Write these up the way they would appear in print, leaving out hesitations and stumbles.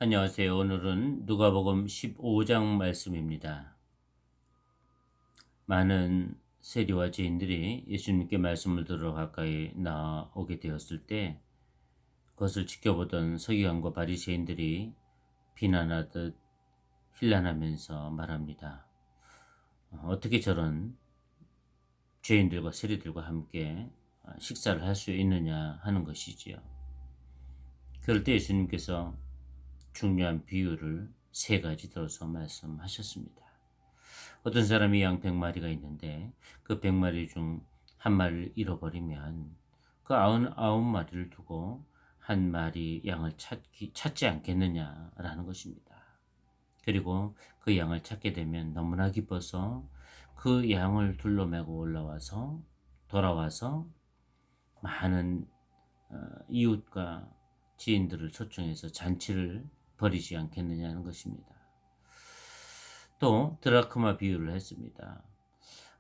안녕하세요. 오늘은 누가복음 15장 말씀입니다. 많은 세리와 죄인들이 예수님께 말씀을 들으러 가까이 나오게 되었을 때 그것을 지켜보던 서기관과 바리새인들이 비난하듯 힐난하면서 말합니다. 어떻게 저런 죄인들과 세리들과 함께 식사를 할 수 있느냐 하는 것이지요. 그럴 때 예수님께서 중요한 비유를 세 가지 들어서 말씀하셨습니다. 어떤 사람이 양 100마리가 있는데 그 100마리 중 한 마리를 잃어버리면 그 99마리를 두고 한 마리 양을 찾지 않겠느냐라는 것입니다. 그리고 그 양을 찾게 되면 너무나 기뻐서 그 양을 둘러매고 돌아와서 많은 이웃과 지인들을 초청해서 잔치를 벌이지 않겠느냐는 것입니다. 또 드라크마 비유를 했습니다.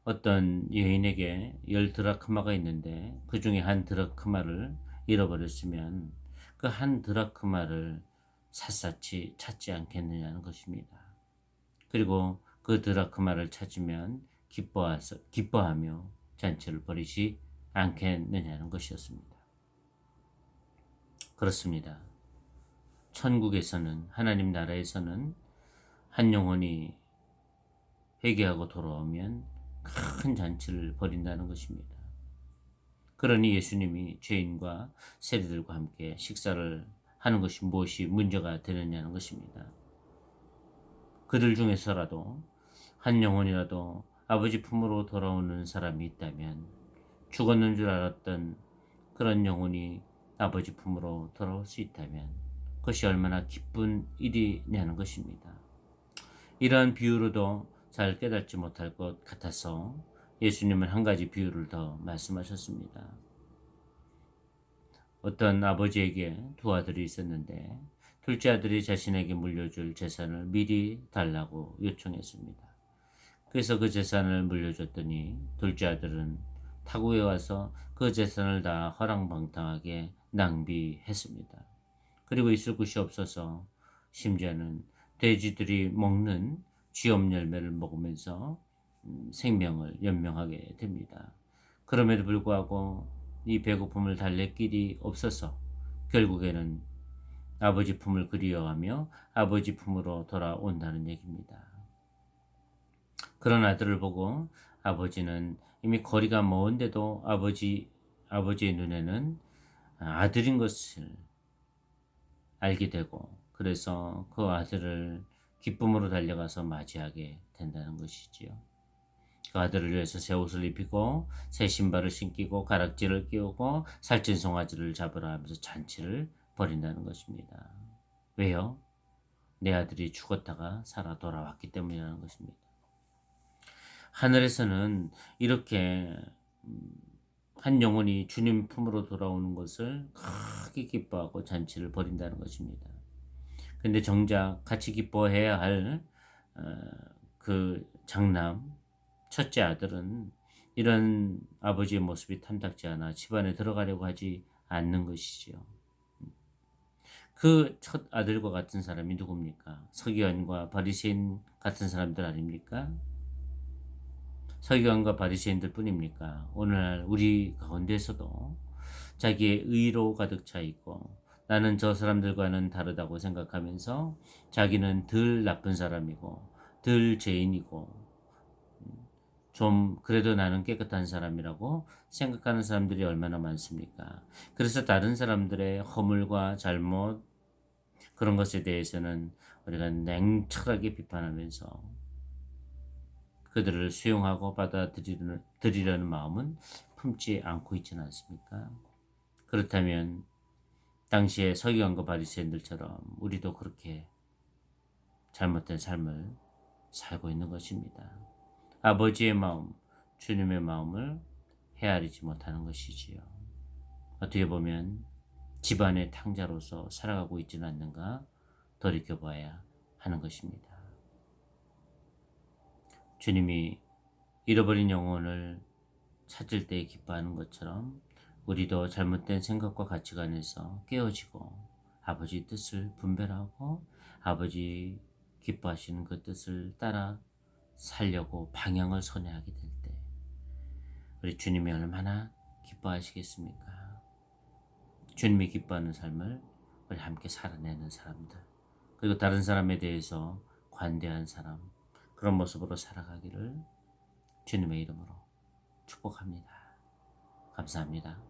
어떤 여인에게 10드라크마가 있는데 그 중에 한 드라크마를 잃어버렸으면 그 한 드라크마를 샅샅이 찾지 않겠느냐는 것입니다. 그리고 그 드라크마를 찾으면 기뻐하며 잔치를 벌이지 않겠느냐는 것이었습니다. 그렇습니다. 천국에서는, 하나님 나라에서는 한 영혼이 회개하고 돌아오면 큰 잔치를 벌인다는 것입니다. 그러니 예수님이 죄인과 세리들과 함께 식사를 하는 것이 무엇이 문제가 되느냐는 것입니다. 그들 중에서라도 한 영혼이라도 아버지 품으로 돌아오는 사람이 있다면 죽었는 줄 알았던 그런 영혼이 아버지 품으로 돌아올 수 있다면 그것이 얼마나 기쁜 일이냐는 것입니다. 이러한 비유로도 잘 깨닫지 못할 것 같아서 예수님은 한 가지 비유를 더 말씀하셨습니다. 어떤 아버지에게 두 아들이 있었는데 둘째 아들이 자신에게 물려줄 재산을 미리 달라고 요청했습니다. 그래서 그 재산을 물려줬더니 둘째 아들은 타국에 와서 그 재산을 다 허랑방탕하게 낭비했습니다. 그리고 있을 곳이 없어서 심지어는 돼지들이 먹는 쥐업 열매를 먹으면서 생명을 연명하게 됩니다. 그럼에도 불구하고 이 배고픔을 달랠 길이 없어서 결국에는 아버지 품을 그리워하며 아버지 품으로 돌아온다는 얘기입니다. 그런 아들을 보고 아버지는 이미 거리가 먼데도 아버지의 눈에는 아들인 것을 알게 되고 그래서 그 아들을 기쁨으로 달려가서 맞이하게 된다는 것이지요. 그 아들을 위해서 새 옷을 입히고 새 신발을 신기고 가락지를 끼우고 살찐 송아지를 잡으라 하면서 잔치를 벌인다는 것입니다. 왜요? 내 아들이 죽었다가 살아 돌아왔기 때문이라는 것입니다. 하늘에서는 이렇게 한 영혼이 주님 품으로 돌아오는 것을 크게 기뻐하고 잔치를 벌인다는 것입니다. 근데 정작 같이 기뻐해야 할 그 장남 첫째 아들은 이런 아버지의 모습이 탐탁지 않아 집안에 들어가려고 하지 않는 것이지요. 그 첫 아들과 같은 사람이 누굽니까? 서기관과 바리새인 같은 사람들 아닙니까? 서기관과 바리새인들 뿐입니까? 오늘날 우리 가운데서도 자기의 의로 가득 차 있고 나는 저 사람들과는 다르다고 생각하면서 자기는 덜 나쁜 사람이고 덜 죄인이고 좀 그래도 나는 깨끗한 사람이라고 생각하는 사람들이 얼마나 많습니까? 그래서 다른 사람들의 허물과 잘못 그런 것에 대해서는 우리가 냉철하게 비판하면서 그들을 수용하고 받아들이려는 마음은 품지 않고 있지는 않습니까? 그렇다면 당시에 서기관과 바리새인들처럼 우리도 그렇게 잘못된 삶을 살고 있는 것입니다. 아버지의 마음, 주님의 마음을 헤아리지 못하는 것이지요. 어떻게 보면 집안의 탕자로서 살아가고 있지는 않는가 돌이켜봐야 하는 것입니다. 주님이 잃어버린 영혼을 찾을 때 기뻐하는 것처럼 우리도 잘못된 생각과 가치관에서 깨어지고 아버지 뜻을 분별하고 아버지 기뻐하시는 그 뜻을 따라 살려고 방향을 선회하게 될 때 우리 주님이 얼마나 기뻐하시겠습니까? 주님이 기뻐하는 삶을 우리 함께 살아내는 사람들, 그리고 다른 사람에 대해서 관대한 사람, 그런 모습으로 살아가기를 주님의 이름으로 축복합니다. 감사합니다.